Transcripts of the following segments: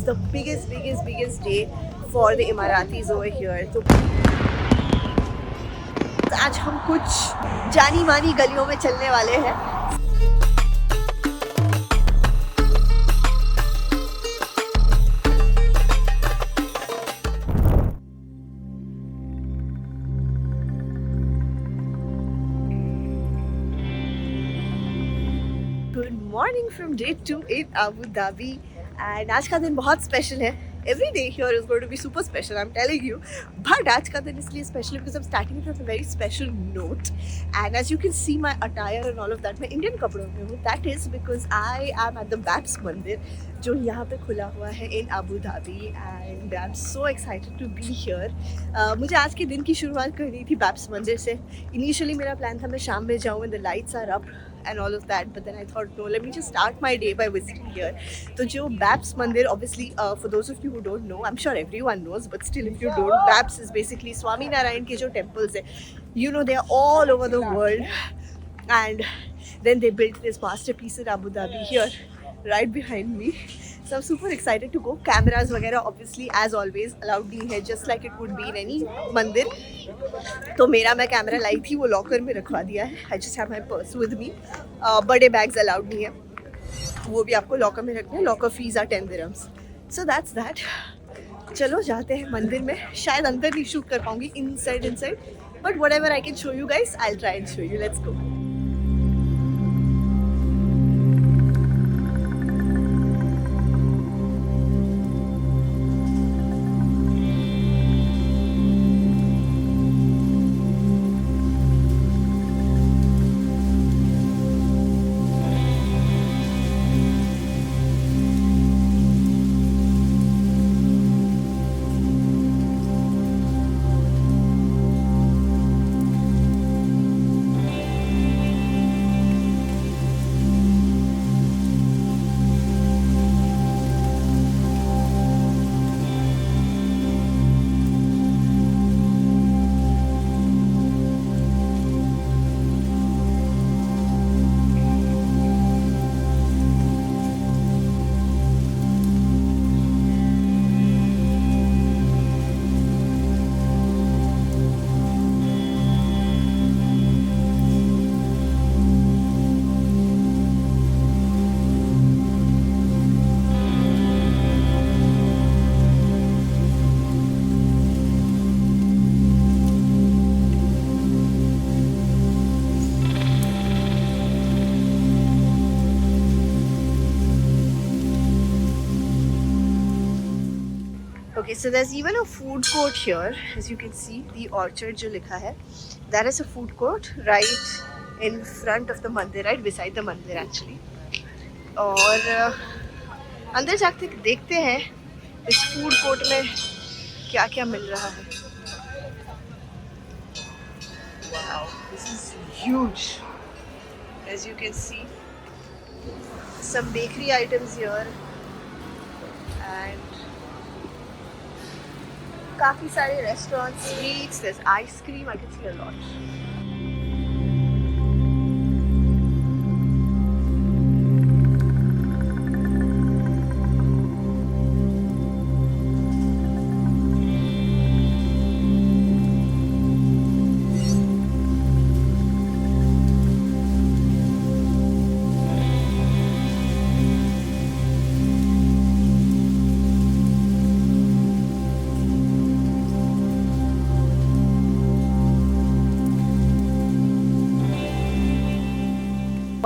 the biggest day for the Emiratis over here. तो आज हम कुछ जानी मानी गलियों में चलने वाले हैं. Good morning from day 2 in Abu Dhabi and आज का दिन बहुत स्पेशल है. Every day here is going to be super special, I'm telling you. But आज का दिन इसलिए special because I'm starting it with a very special note. And as you can see my attire and all of that, मैं Indian कपड़ों में हूँ. That is because I am at the Babs मंदिर जो यहाँ पे खुला हुआ है in Abu Dhabi and I'm so excited to be here. मुझे आज के दिन की शुरुआत करनी थी Babs मंदिर से. Initially मेरा plan था मैं शाम में जाऊँ when the lights are up and all of that, but then I thought no, let me just start my day by visiting here. तो जो Babs मंदिर, obviously for those of you who don't know, I'm sure everyone knows, but still if you don't, Babs is basically Swami Narayan के जो temples है, you know, they are all over the world and then they built this masterpiece in Abu Dhabi here right behind me. So I'm super excited to go. Cameras वगैरह obviously as always allowed नहीं है, just like it would be in any मंदिर. तो मेरा मैं camera लाई थी वो locker में रखवा दिया है. I just have my purse with me. बड़े बैग्स अलाउड नहीं है, वो भी आपको लॉकर में रखना है. Locker fees are 10 dirhams. So that's that. चलो जाते हैं मंदिर में. शायद अंदर नहीं शूट कर पाऊंगी, inside but whatever I can show you guys, I'll try and show you. Let's go. Okay, so there's even a food court here, as you can see, the orchard जो लिखा है, that is a food court right in front of the mandir, right beside the mandir actually. और अंदर जाके देखते हैं इस food court में क्या क्या मिल रहा है. Wow, this is huge. As you can see, some bakery items here and काफी सारे restaurants, sweets, there's ice cream, I can see a lot.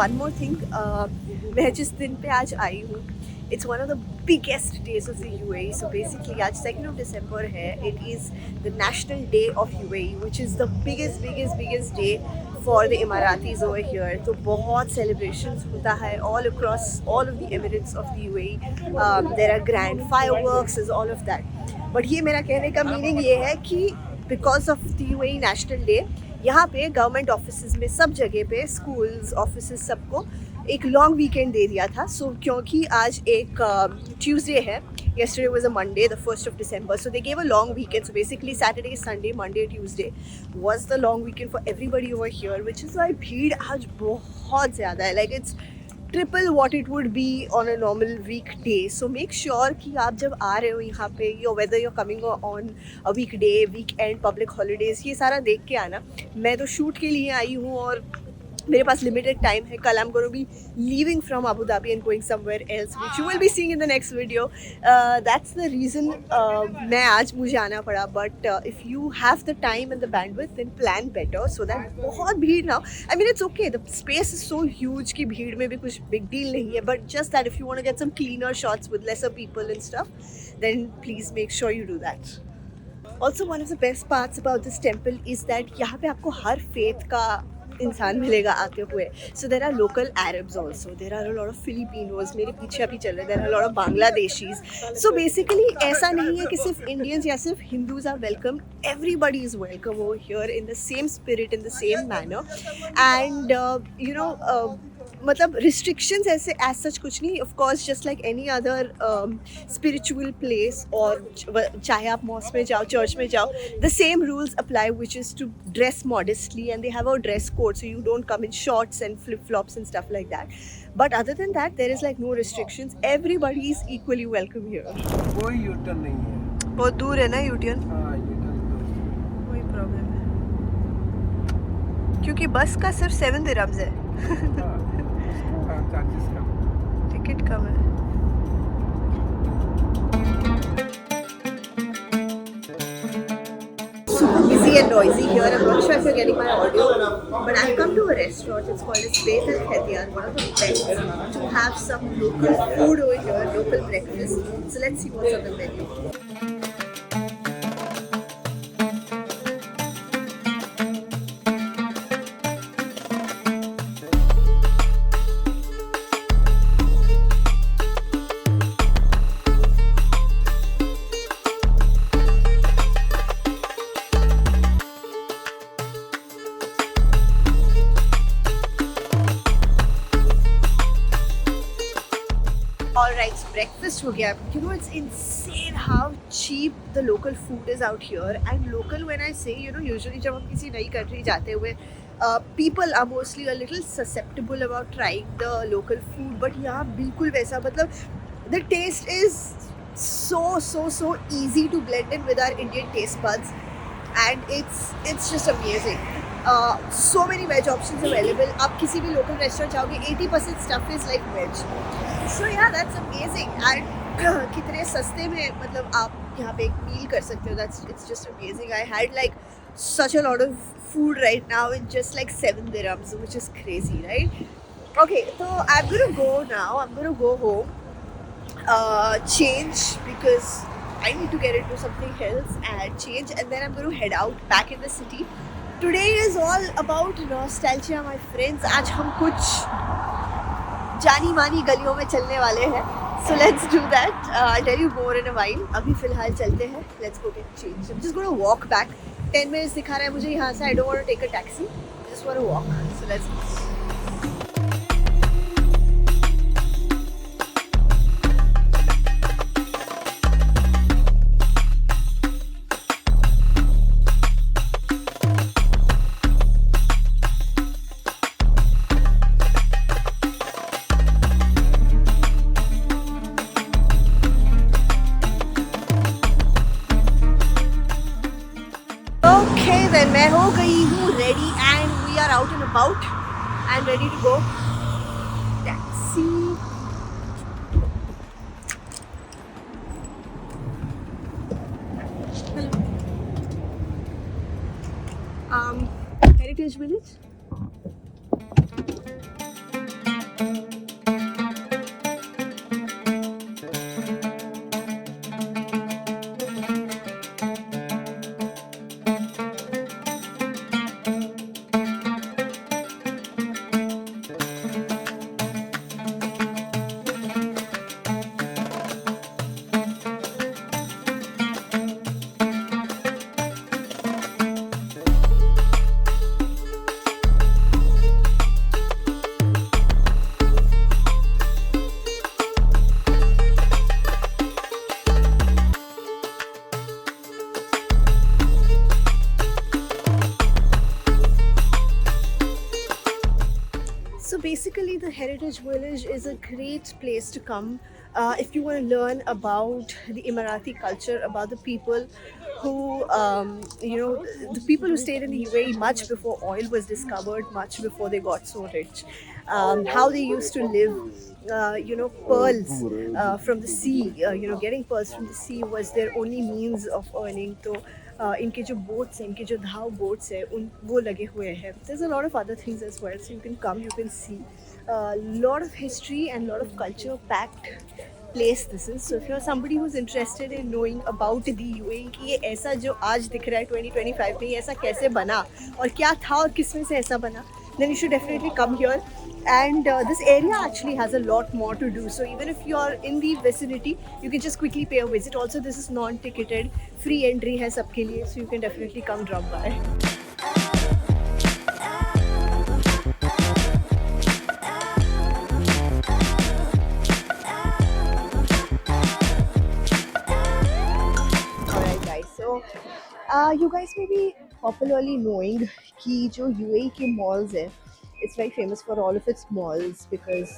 One more thing, मैं जिस दिन पे आज आई हूँ, it's one of the biggest days of the UAE. So basically आज 2nd of December है. It is the National Day of UAE, which is the biggest day for the Emiratis over here. तो बहुत celebrations होता है all across all of the Emirates of the UAE. There are grand fireworks, there's all of that. But ये मेरा कहने का meaning ये है कि because of the UAE National Day, यहाँ पे गवर्नमेंट ऑफिसेज में सब जगह पे, स्कूल्स, ऑफिसेज, सबको एक लॉन्ग वीकेंड दे दिया था. सो क्योंकि आज एक ट्यूसडे है, yesterday was a Monday, the 1st of December, so they gave a long weekend. So basically Saturday, Sunday, Monday, Tuesday was the long weekend for everybody over here, which is why भीड़ आज बहुत ज़्यादा है. Like it's triple what it would be on a normal weekday. So make sure कि आप जब आ रहे हो यहाँ पे, or whether you're coming on a weekday, weekend, public holidays, ये सारा देख के आना. मैं तो शूट के लिए आई हूँ और मेरे पास लिमिटेड टाइम है. कल I am going to be leaving from Abu Dhabi and going somewhere else, which you will be seeing in the next video. That's the reason मैं आज मुझे आना पड़ा. But if you have the time and the bandwidth then plan better, so that बहुत भीड़ ना. I mean it's okay, the space is so huge कि भीड़ में भी कुछ बिग डील नहीं है. But just that if you want to get some cleaner shots with lesser people and stuff, then please make sure you do that. Also, one of the best parts about this temple is that यहाँ पे आपको हर faith का इंसान मिलेगा आते हुए. So there are local Arabs also. There are a lot of Filipinos. मेरे पीछे अभी चल रहे. There are a lot of Bangladeshis. So basically ऐसा नहीं है कि सिर्फ Indians या सिर्फ Hindus are welcome. Everybody is welcome over here in the same spirit, in the same manner. And मतलब restrictions ऐसे as such कुछ नहीं. Of course, just like any other spiritual place, और चाहे आप mosque में जाओ, church में जाओ, the same rules apply, which is to dress modestly, and they have a dress code, so you don't come in shorts and flip-flops and stuff like that. But other than that, there is like no restrictions. Everybody is equally welcome here. कोई U-turn नहीं है. बहुत दूर है ना U-turn? हाँ, U-turn दूर. कोई प्रॉब्लम है क्योंकि बस का सिर्फ 7 दिरहम्स है. चार्जेस कम. टिकट कम है. Super busy and noisy here. I'm not sure if you're getting my audio, but I've come to a restaurant. It's called Spait Al Khaitian, one of the best to have some local food over here, local breakfast. So let's see what's on the menu. Alright, so breakfast हो गया. You know, it's insane how cheap the local food is out here. And local, when I say, usually जब हम किसी नई country जाते हुए, people are mostly a little susceptible about trying the local food. But यहाँ बिल्कुल वैसा, मतलब the taste is so easy to blend in with our Indian taste buds, and it's just amazing. So many veg options available. आप किसी भी local restaurant जाओगे, 80% stuff is like veg. So yeah, that's amazing. And कितने सस्ते में मतलब आप यहाँ पे एक मील कर सकते हो. It's just amazing. I had like such a lot of food right now in just like 7 dirhams, which is crazy, right? Okay, so I'm gonna go now. I'm gonna go home, change, because I need to get into something else and change, and then I'm gonna head out back in the city. Today is all about nostalgia, my friends. आज हम कुछ जानी मानी गलियों में चलने वाले हैं. So let's do that. I'll tell you more in a while. अभी फिलहाल चलते हैं. Let's go get changed. I'm just going to walk back. 10 minutes दिखा रहा है मुझे यहाँ से. I don't want to take a taxi. I just want to walk. So let's go. Okay, then मैं हो गई हूँ ready and we are out and about and ready to go. Taxi. Heritage Village. basically, the Heritage Village is a great place to come if you want to learn about the Emirati culture, about the people who, the people who stayed in the UAE much before oil was discovered, much before they got so rich, how they used to live. Pearls from the sea, getting pearls from the sea was their only means of earning. तो इनके जो boats हैं, इनके जो धाव boats हैं, उन वो लगे हुए हैं. There's a lot of other things as well, so you can come, you can see. Lot of history and lot of culture packed place this is. So if you're somebody who's interested in knowing about the UAE कि ये ऐसा जो आज दिख रहा है 2025 में, ये ऐसा कैसे बना और क्या था और किस में से ऐसा बना, then you should definitely come here. And this area actually has a lot more to do, so even if you're in the vicinity, you can just quickly pay a visit. Also, this is non-ticketed, free entry है सबके लिए, so you can definitely come drop by. Alright guys, so you guys may be popularly knowing कि जो UAE के malls है, it's very famous for all of its malls because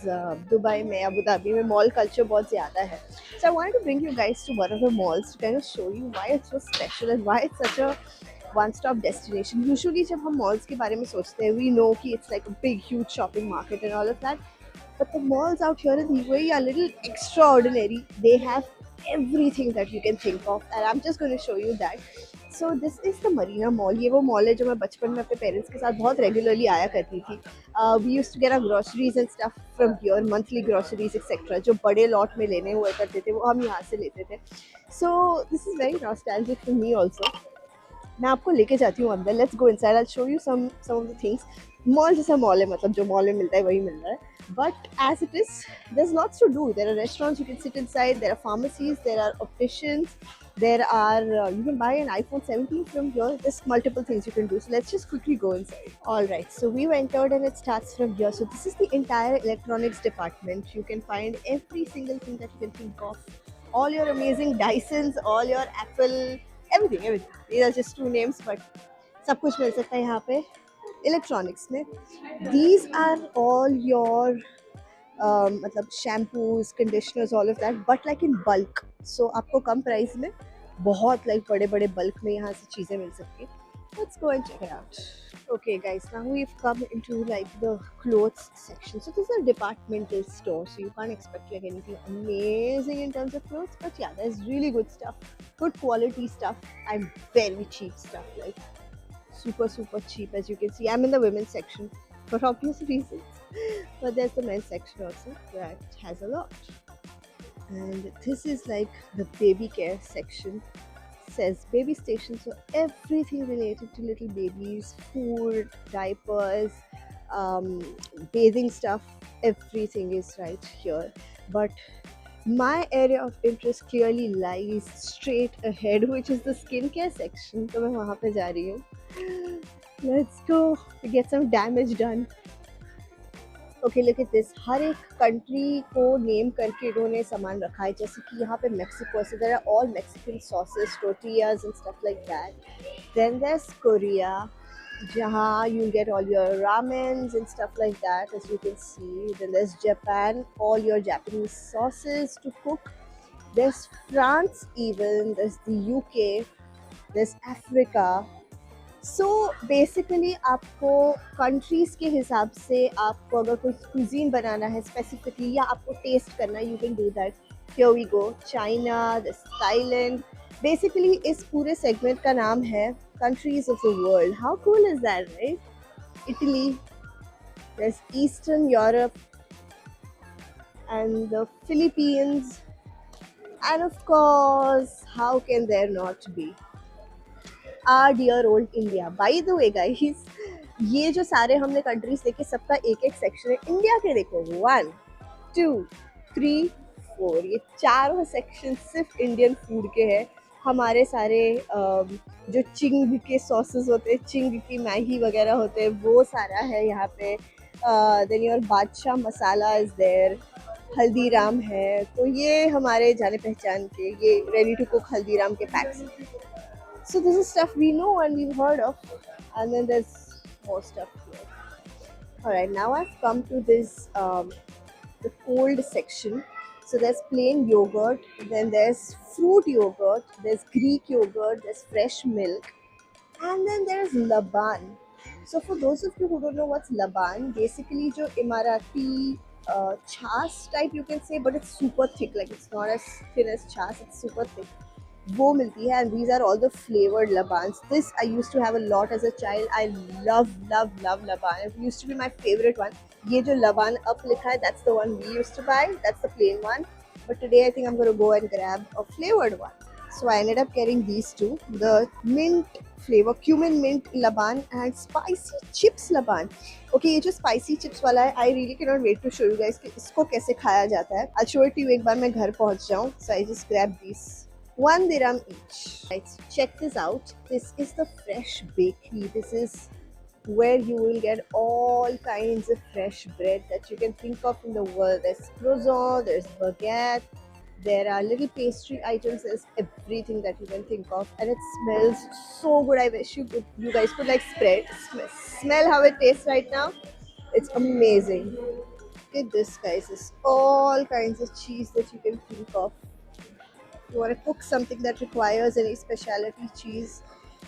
Dubai में, Abu Dhabi में mall culture बहुत ज़्यादा है. So I wanted to bring you guys to one of the malls to kind of show you why it's so special and why it's such a one-stop destination. Usually जब हम malls के बारे में सोचते हैं, we know कि it's like a big huge shopping market and all of that. But the malls out here in the UAE are a little extraordinary. They have everything that you can think of, and I'm just going to show you that. So this is the Marina Mall. ये वो mall है जो मैं बचपन में अपने parents के साथ बहुत regularly आया करती थी. We used to get our groceries and stuff from here, monthly groceries etc. जो बड़े lot में लेने हुए करते थे, वो हम यहाँ से लेते थे. So this is very nostalgic for me also. मैं आपको लेके जाती हूँ अंदर. Let's go inside. I'll show you some of the things. Mall जैसा मॉल है, मतलब जो मॉल में मिलता है वही मिल रहा है. But as it is, there's lots to do. There are restaurants you can sit inside. There are pharmacies. There are opticians. There are you can buy an iPhone 17 from here. There's multiple things you can do. So let's just quickly go inside. All right. So we entered and it starts from here. So this is the entire electronics department. You can find every single thing that you can think of. All your amazing Dysons, all your Apple, everything. These are just two names, but सब कुछ मिल सकता है यहाँ पे electronics में. These are all your मतलब shampoos, conditioners, all of that, but like in bulk. So आपको कम प्राइस में बहुत लाइक बड़े बड़े बल्क में यहाँ से चीज़ें मिल सकती. Let's go and check it out. Okay guys, now we've come into like the clothes section. So this is a departmental store, so you can't expect like anything amazing in terms of clothes, but yeah, there's really good stuff, good quality stuff and very cheap stuff, like super cheap. As you can see, I'm in the women's section for obvious reasons, but there's the men's section also that has a lot. And this is like the baby care section. Says baby station, so everything related to little babies, food, diapers, bathing stuff, everything is right here. But my area of interest clearly lies straight ahead, which is the skincare section. तो मैं वहाँ पे जा रही हूँ. Let's go get some damage done. Okay, look at this. हर एक country को नेम करके इन्होंने सामान रखा है. जैसे कि यहाँ पे Mexico, so there are all Mexican sauces, tortillas and stuff like that. Then there's Korea, जहाँ you get all your ramens and stuff like that, as you can see. Then there's Japan, all your Japanese sauces to cook. There's France even, there's the UK, there's Africa. So basically आपको countries के हिसाब से आपको अगर कोई cuisine बनाना है specifically या आपको टेस्ट करना है, you can do that. Here we go. China, this Thailand. Basically इस पूरे सेगमेंट का नाम है countries of the world. How cool is that, right? Italy, there's eastern Europe and the Philippines, and of course, how can there not be our dear old India. By the way guys, ये जो सारे हमने countries देखे सबका एक एक section है. India के देखो 1 2 3 4, ये चारों सेक्शन सिर्फ इंडियन फूड के हैं. हमारे सारे जो चिंग के सॉसेस होते हैं, चिंग की मैगी वगैरह होते हैं, वो सारा है यहाँ पे. देन योर बादशाह मसाला इज़ देयर. हल्दीराम है, तो ये हमारे जाने पहचान के ये रेडी टू कुक हल्दीराम के PACS. So this is stuff we know and we've heard of, and then there's more stuff here. Alright, now I've come to this the cold section. So there's plain yogurt, then there's fruit yogurt, there's Greek yogurt, there's fresh milk, and then there's Laban. So for those of you who don't know what's Laban, basically जो Emirati छाछ type you can say, but it's super thick. Like it's not as thin as छाछ, it's super thick. वो मिलती है, and these are all the flavored Labans. This I used to have a lot as a child. I love Laban. It used to be my favorite one. ये जो Laban up लिखा है, that's the one we used to buy. That's the plain one. But today I think I'm gonna go and grab a flavored one. So I ended up getting these two, the mint flavor, cumin mint Laban and spicy chips Laban. Okay, ये जो spicy chips वाला है, I really cannot wait to show you guys कि इसको कैसे खाया जाता है. I'll show it to you एक बार मैं घर पहुंच जाऊँ. So I just grabbed these. 1 dirham each. Right, so check this out. This is the fresh bakery. This is where you will get all kinds of fresh bread that you can think of in the world. There's croissant, there's baguette, there are little pastry items, there's everything that you can think of, and it smells so good. I wish you guys could like smell how it tastes right now. It's amazing. Look at this, guys. There's all kinds of cheese that you can think of. You want to cook something that requires any specialty cheese,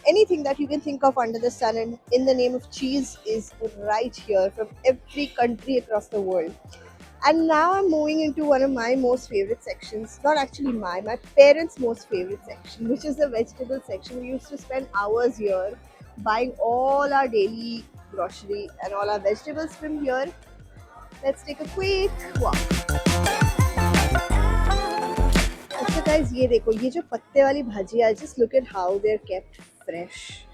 anything that you can think of under the sun and in the name of cheese is right here from every country across the world. And now I'm moving into one of my most favorite sections, not actually my parents' most favorite section, which is the vegetable section. We used to spend hours here buying all our daily grocery and all our vegetables from here. Let's take a quick walk. अच्छा guys, ये देखो, ये जो पत्ते वाली भाजियाँ, just look at how they're kept fresh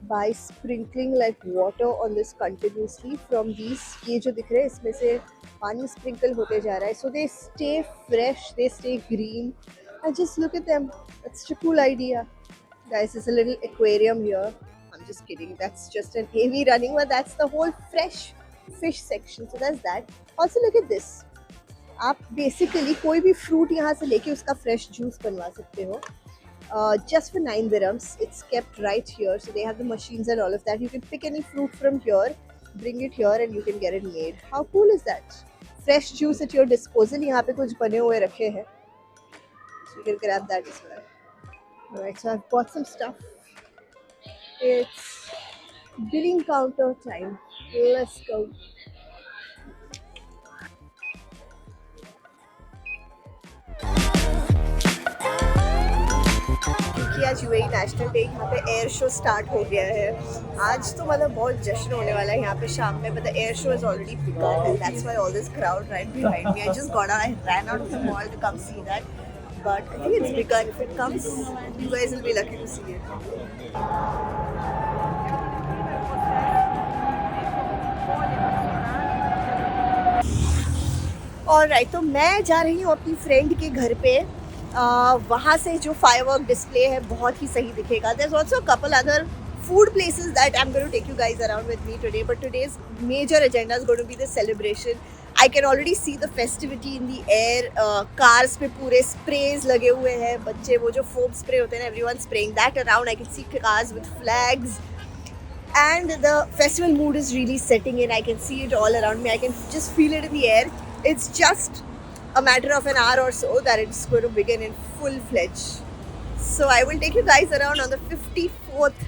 by sprinkling like water on this continuously from these. ये जो दिख रहे हैं इसमें से पानी sprinkle होते जा रहा है, so they stay fresh, they stay green, and just look at them. That's such a cool idea, guys. There's a little aquarium here. I'm just kidding. That's just an AV running, but that's the whole fresh fish section. So that's that. Also look at this. आप basically कोई भी fruit यहाँ से लेके उसका fresh juice बनवा सकते हो. Just for 9 dirhams. It's kept right here. So they have the machines and all of that. You can pick any fruit from here, bring it here, and you can get it made. How cool is that? Fresh juice at your disposal. यहाँ पे कुछ बने हुए रखे हैं. So you can grab that as well. Alright, so I've bought some stuff. It's billing counter time. Let's go. क्योंकि आज UAE national day, यहाँ पे एयर शो स्टार्ट हो गया है. आज तो मतलब बहुत जश्न होने वाला है यहाँ पे शाम में, but the air show is already begun and that's why all this crowd right behind me. I just got out, I ran out of the mall to come see that, but I think it's begun. If it comes, you guys will be lucky to see it. Alright, तो मैं जा रही हूँ अपनी friend के घर पे. वहाँ से जो फायरवर्क डिस्प्ले है बहुत ही सही दिखेगा. There's also a couple other food places that I'm going to take you guys around with me today, but today's major agenda is going to be the celebration. I can already see the festivity in the air. Cars पे पूरे sprays लगे हुए हैं. बच्चे वो जो foam spray होते हैं ना, everyone spraying that around. I can see cars with flags. And the festival mood is really setting in. I can see it all around me. I can just feel it in the air. It's just a matter of an hour or so that it's going to begin in full-fledged. So I will take you guys around on the 54th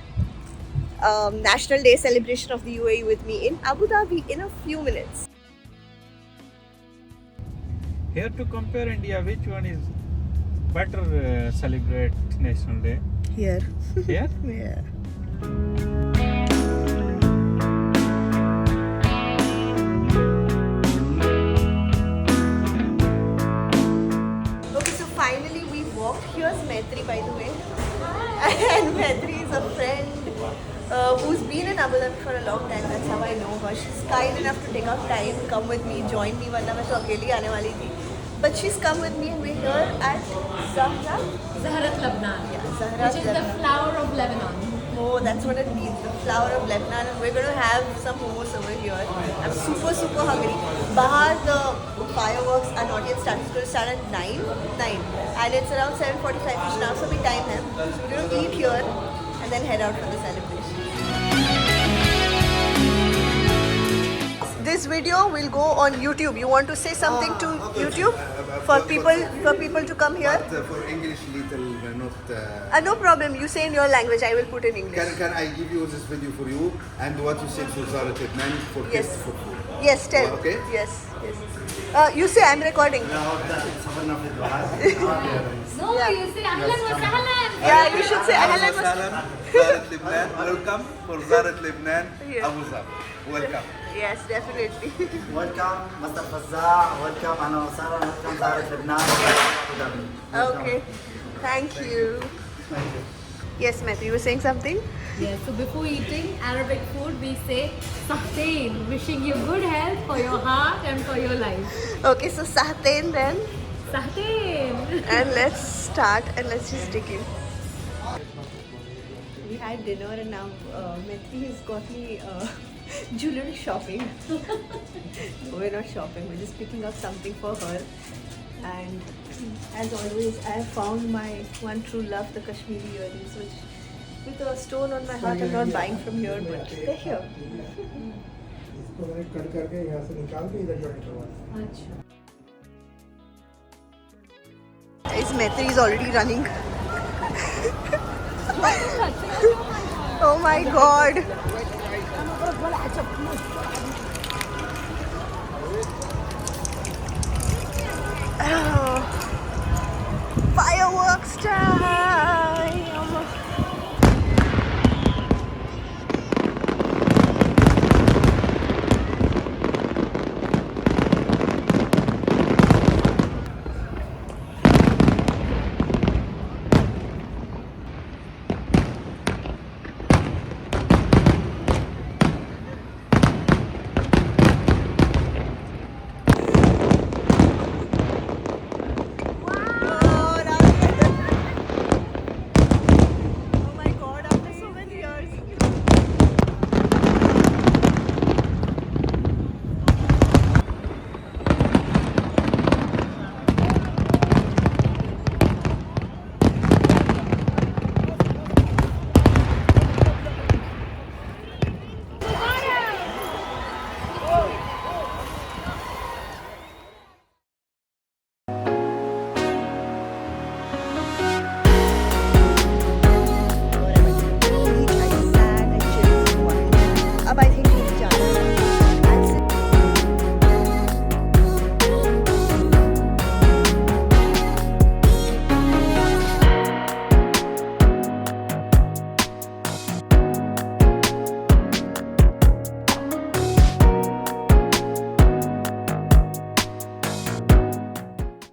National Day celebration of the UAE with me in Abu Dhabi in a few minutes. Here to compare India, which one is better celebrate National Day? Here. Here? Yeah. Here's Maitri, by the way, and Maitri is a friend who's been in Abu Dhabi for a long time. That's how I know her. She's kind enough to take out time, come with me, join me. वरना मैं तो अकेली आने वाली थी. But she's come with me and we're here at Zahrat Lebanon. Yeah, Zahrat which is Lebanon. the flower of Lebanon. Oh, that's what it means, the flower of Lebanon. And we're going to have some hummus over here. I'm super hungry. Bahar, the fireworks are not yet started. It's going to start at 9. And it's around 7:45ish now, so we time them. So we're going to eat here and then head out for the celebration. this video will go on YouTube. You want to say something to okay. YouTube for people to come here? But for English, little not. No problem. You say in your language. I will put in English. Can I give you this video for you and what you said for Zara Lebanon for Yes. kids for food? Yes, tell. Okay. Yes. You say I'm recording. No, you say ahlan wa sahlan. Yeah, you should say ahlan wa Zara Lebanon. Welcome for Zara Lebanon, Yeah. Abu Dhabi. Welcome. Yes, definitely. Welcome, Mr. Fazzah. Welcome, Anna Wasara. Welcome, Zara Lebanon. Abu Dhabi. Welcome. Okay. Thank you. Yes, Matthew, you were saying something? Yes, so before eating Arabic food, we say sahteen, wishing you good health for your heart and for your life. Okay, so sahteen then. Sahteen. And let's start and let's just dig in. We had dinner and now Matthew has got me jewelry shopping. We're not shopping, we're just picking up something for her. And as always, I have found my one true love, the Kashmiri earrings, which with a stone on my heart, I'm not buying from here, but they're here. इसको मैंने cut करके यहाँ से निकाल के इधर joint करवा अच्छा. Guys, Maitri is already running. Oh my god.